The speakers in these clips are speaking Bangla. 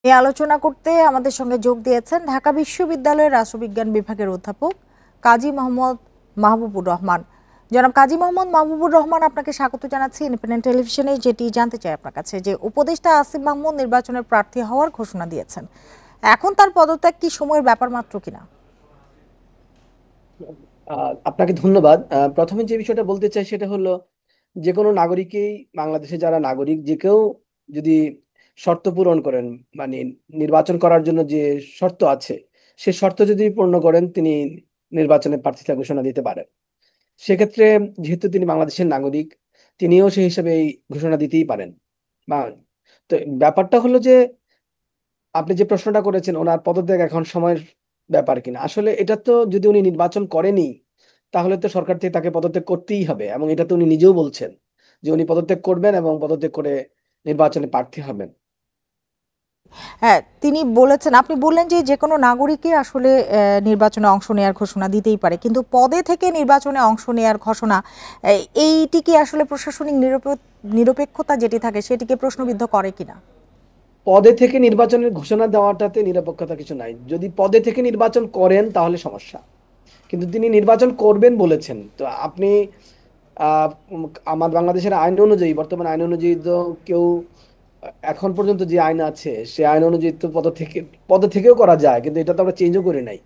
এই আলোচনা করতে আমাদের সঙ্গে যোগ দিয়েছেন ঢাকা বিশ্ববিদ্যালয়ের রাষ্ট্রবিজ্ঞান বিভাগের অধ্যাপক কাজী মোহাম্মদ মাহবুবুর রহমান। জনাব কাজী মোহাম্মদ মাহবুবুর রহমান, আপনাকে স্বাগত জানাচ্ছি ইন্ডিপেন্ডেন্ট টেলিভিশনে। যেটি জানতে চাই আপনার কাছে, যে উপদেষ্টা আসিফ মাহমুদ নির্বাচনের প্রার্থী হওয়ার ঘোষণা দিয়েছেন, এখন তার পদত্যাগ কি সময়ের ব্যাপার মাত্র কিনা? আপনাকে ধন্যবাদ। প্রথমে যে বিষয়টা বলতে চাই সেটা হলো, যে কোনো নাগরিকই, বাংলাদেশে যারা নাগরিক যে কেউ যদি শর্ত পূরণ করেন, মানে নির্বাচন করার জন্য যে শর্ত আছে সে শর্ত যদি পূর্ণ করেন তিনি নির্বাচনে প্রার্থিতা ঘোষণা দিতে পারেন। সেক্ষেত্রে যেহেতু তিনি বাংলাদেশের নাগরিক, তিনিও সেই হিসাবে এই ঘোষণা দিতেই পারেন। বা তো ব্যাপারটা হলো যে আপনি যে প্রশ্নটা করেছেন ওনার পদত্যাগ এখন সময়ের ব্যাপার কিনা, আসলে এটা তো যদি উনি নির্বাচন করেনি তাহলে তো সরকার থেকে তাকে পদত্যাগ করতেই হবে, এবং এটা তো উনি নিজেও বলছেন যে উনি পদত্যাগ করবেন এবং পদত্যাগ করে নির্বাচনে প্রার্থী হবেন। হ্যাঁ, তিনি বলেছেন, আপনি বললেন যে যে কোনো নাগরিকই আসলে নির্বাচনে অংশ নেওয়ার ঘোষণা দিতেই পারে, কিন্তু পদে থেকে নির্বাচনে অংশ নেওয়ার ঘোষণা, এইটি কি আসলে প্রশাসনিক নিরপেক্ষতা যেটি থাকে সেটিকে প্রশ্নবিদ্ধ করে কিনা? পদে থেকে নির্বাচনের ঘোষণা দেওয়াটাতে নিরপেক্ষতা কিছু নাই। যদি পদে থেকে নির্বাচন করেন তাহলে সমস্যা, কিন্তু তিনি নির্বাচন করবেন বলেছেন। তো আপনি আমার বাংলাদেশের আইন অনুযায়ী, বর্তমান আইন অনুযায়ী তো কেউ এখন পর্যন্ত যে আইন আছে সে আইন অনুযায়ী তো পদ থেকেও করা যায়, কিন্তু এটা তো আমরা চেঞ্জও করি নাই।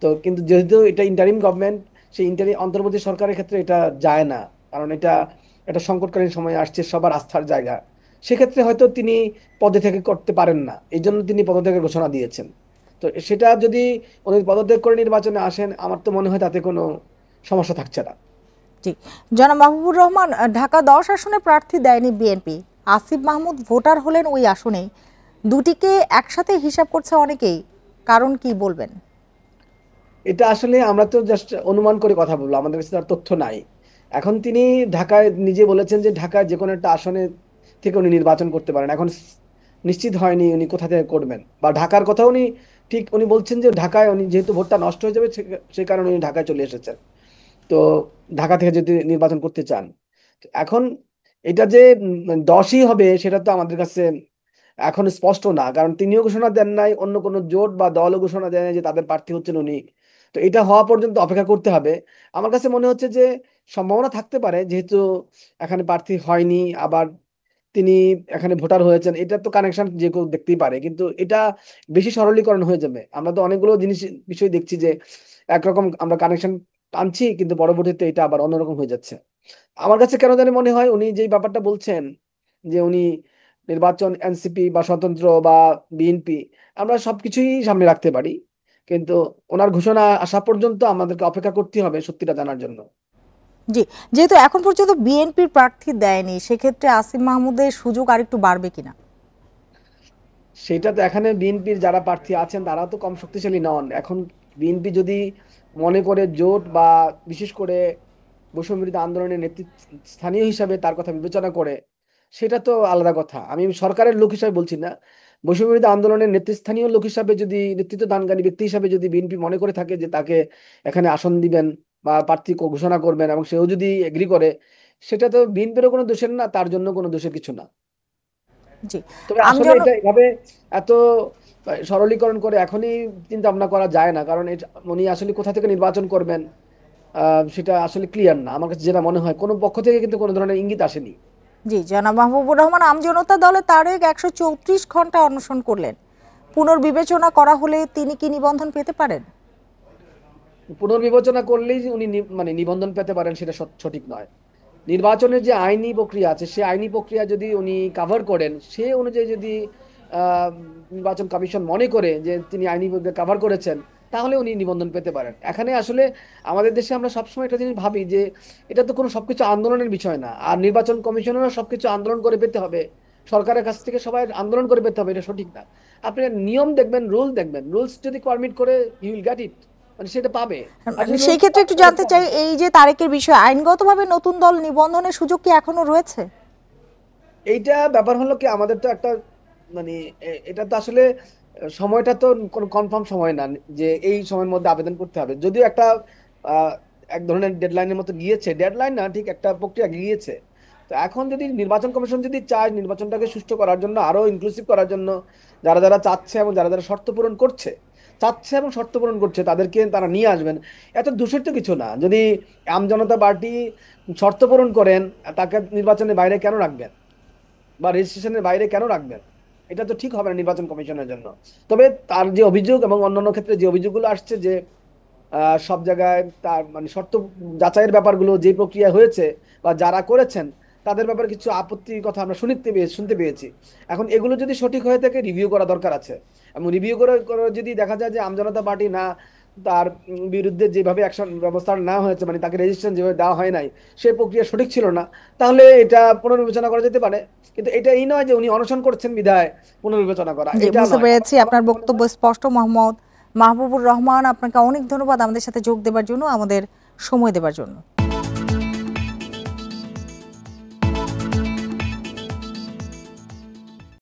তো কিন্তু যেহেতু এটা ইন্টারিম গভর্নমেন্ট, সেই ইন্টারিম অন্তর্বর্তী সরকারের ক্ষেত্রে এটা যায় না, কারণ এটা একটা সংকটকালীন সময় আসছে, সবার আস্থার জায়গা। সেক্ষেত্রে হয়তো তিনি পদে থেকে করতে পারেন না, এই জন্য তিনি পদত্যাগের ঘোষণা দিয়েছেন। তো সেটা যদি উনি পদত্যাগ করে নির্বাচনে আসেন, আমার তো মনে হয় তাতে কোনো সমস্যা থাকছে না। জি, জনাব মাহবুবুর রহমান, ঢাকা 10 আসনে প্রার্থী দেয়নি বিএনপি। আসিফ মাহমুদ ভোটার হলেন ওই আসনে। দুটিকে একসাথে হিসাব করছে অনেকেই, কারণ কি বলবেন? এটা আসলে আমরা তো জাস্ট অনুমান করে কথা বলবো, আমাদের কাছে তার তথ্য নাই। এখন তিনি ঢাকায় নিজে বলেছেন যে ঢাকায় যে কোনো একটা আসনে থেকে উনি নির্বাচন করতে পারেন। এখন নিশ্চিত হয়নি উনি কোথা থেকে করবেন, বা ঢাকার কথা উনি ঠিক উনি বলছেন যে ঢাকায় উনি যেহেতু ভোটটা নষ্ট হয়ে যাবে সে কারণে উনি ঢাকায় চলে এসেছেন। তো ঢাকা থেকে যদি নির্বাচন করতে চান, তো এখন এটা যে 10ই হবে সেটা তো আমাদের কাছে এখন স্পষ্ট না, কারণ তিনিও ঘোষণা দেন নাই, অন্য কোনো জোট বা দলও ঘোষণা দেয় নাই যে তাদের প্রার্থী হচ্ছেন উনি। তো এটা হওয়া পর্যন্ত অপেক্ষা করতে হবে। আমার কাছে মনে হচ্ছে যে সম্ভাবনা থাকতে পারে, যেহেতু এখানে প্রার্থী হয়নি, আবার তিনি এখানে ভোটার হয়েছেন, এটা তো কানেকশন যে কেউ দেখতেই পারে, কিন্তু এটা বেশি সরলীকরণ হয়ে যাবে। আমরা তো অনেকগুলো জিনিস বিষয় দেখছি যে একরকম আমরা কানেকশন টানছি, কিন্তু পরবর্তীতে এটা আবার অন্যরকম হয়ে যাচ্ছে। আমার কাছে কেন জানি মনে হয় উনি যেই ব্যাপারটা বলছেন যে উনি নির্বাচন এনসিপি বা স্বতন্ত্র বা বিএনপি, আমরা সবকিছুই সামনে রাখতে পারি, কিন্তু ওনার ঘোষণা আসা পর্যন্ত আমাদেরকে অপেক্ষা করতে হবে সত্যিটা জানার জন্য। জি, যেহেতু এখন পর্যন্ত বিএনপির প্রার্থী দেয়নি, সেক্ষেত্রে আসিফ মাহমুদের সুযোগ আরেকটু বাড়বে কিনা? সেটা তো এখানে বিএনপির যারা প্রার্থী আছেন তারা তো কম শক্তিশালী নন। এখন বিএনপি যদি মনে করে জোট বা বিশেষ করে বৈষম্যবিরোধী আন্দোলনের স্থানীয় হিসাবে তার কথা বিবেচনা করে, সেটা তো আলাদা কথা। আমি সরকারের লোক হিসাবে বলছি না, বৈষম্যবিরোধী আন্দোলনের নেতৃস্থানীয় লোক হিসাবে যদি, নেতৃত্ব দানকারী ব্যক্তি হিসাবে যদি বিএনপি মনে করে থাকে যে তাকে এখানে আসন দিবেন বা প্রার্থী ঘোষণা করবেন, এবং সেও যদি এগ্রি করে, সেটা তো বিএনপিরও কোনো দোষের না, তার জন্য কোনো দোষের কিছু না। জি, তবে আসলে আমজন এটা এভাবে এত সরলীকরণ করে এখনই চিন্তা ভাবনা করা যায় না, কারণ উনি আসলে কোথা থেকে নির্বাচন করবেন সেটা আসলে ক্লিয়ার না। আমার কাছে যেটা মনে হয় কোনো পক্ষ থেকে কিন্তু কোনো ধরনের ইঙ্গিত আসেনি। জি, জনাব মাহবুবুর রহমান, আমজনতা দলে তারেক 134 ঘন্টা অনশন করলেন। পুনর্বিবেচনা করা হলে তিনি কি নিবন্ধন পেতে পারেন? পুনর্বিবেচনা করলেই যে উনি মানে নিবন্ধন পেতে পারেন সেটা সঠিক নয়। নির্বাচনের যে আইনি প্রক্রিয়া আছে সেই আইনি প্রক্রিয়া যদি উনি কাভার করেন, সে অনুযায়ী যদি আহ, নির্বাচন কমিশন মনে করে যে তিনি আইনি প্রক্রিয়া কাভার করেছেন, তাহলে উনি নিবন্ধন পেতে পারেন। এখানে আসলে আমাদের দেশে আমরা সবসময় একটা জিনিস ভাবি যে এটা তো কোনো সবকিছু আন্দোলনের বিষয় না, আর নির্বাচন কমিশনেরও সবকিছু আন্দোলন করে পেতে হবে, সরকারের কাছ থেকে সবাই আন্দোলন করে পেতে হবে, এটা সঠিক না। আপনি নিয়ম দেখবেন, রুল দেখবেন, রুলস যদি পারমিট করে ইউ উইল গেট ইট, মানে সেটা পাবে। আর যদি সেই রুলস ক্ষেত্রে একটু জানতে চাই, এই যে তারেকের বিষয়ে আইনগতভাবে নতুন দল নিবন্ধনের সুযোগ কি এখনো রয়েছে? এইটা ব্যাপার হলো কি, আমাদের তো একটা মানে এটা তো আসলে সময়টা তো কোনো কনফার্ম সময় না যে এই সময়ের মধ্যে আবেদন করতে হবে। যদিও একটা আহ, এক ধরনের ডেডলাইনের মতো গিয়েছে, ডেডলাইন না ঠিক, একটা প্রক্রিয়া গিয়েছে। তো তো এখন যদি নির্বাচন কমিশন যদি চায় নির্বাচনটাকে সুষ্ঠু করার জন্য, আরো ইনক্লুসিভ করার জন্য, যারা যারা চাচ্ছে এবং যারা যারা শর্ত পূরণ করছে, তাদেরকে তারা নিয়ে আসবেন। এত দোষের তো কিছু না। যদি আম জনতা পার্টি শর্ত পূরণ করেন, তাকে নির্বাচনের বাইরে কেন রাখবেন বা রেজিস্ট্রেশনের বাইরে কেন রাখবেন? এটা তো ঠিক হবে না নির্বাচন কমিশনের জন্য। তবে তার যে অভিযোগ এবং অন্যান্য ক্ষেত্রে যে অভিযোগগুলো আসছে যে সব জায়গায় তার মানে শর্ত যাচাইয়ের ব্যাপারগুলো যে প্রক্রিয়া হয়েছে বা যারা করেছেন তাদের ব্যাপারে কিছু আপত্তির কথা আমরা শুনতে পেয়েছি। এখন এগুলো যদি সঠিক হয়ে থাকে, রিভিউ করা দরকার আছে। এবং রিভিউ করে যদি দেখা যায় যে আমজনতা পার্টি না, তার বিরুদ্ধে যেভাবে অ্যাকশন ব্যবস্থা না হয়েছে, মানে তাকে রেজিস্ট্রেশন যেভাবে দেওয়া হয় নাই, সেই প্রক্রিয়া সঠিক ছিল না, তাহলে এটা পুনর্বিবেচনা করা যেতে পারে। কিন্তু এটা এই নয় যে উনি অনশন করছেন বিধায় পুনর্বিবেচনা করা, জি, এটা বুঝতে নয়। পেরেছি। আপনার বক্তব্য স্পষ্ট মোহাম্মদ মাহবুবুর রহমান। আপনাকে অনেক ধন্যবাদ আমাদের সাথে যোগ দেওয়ার জন্য, আমাদের সময় দেওয়ার জন্য।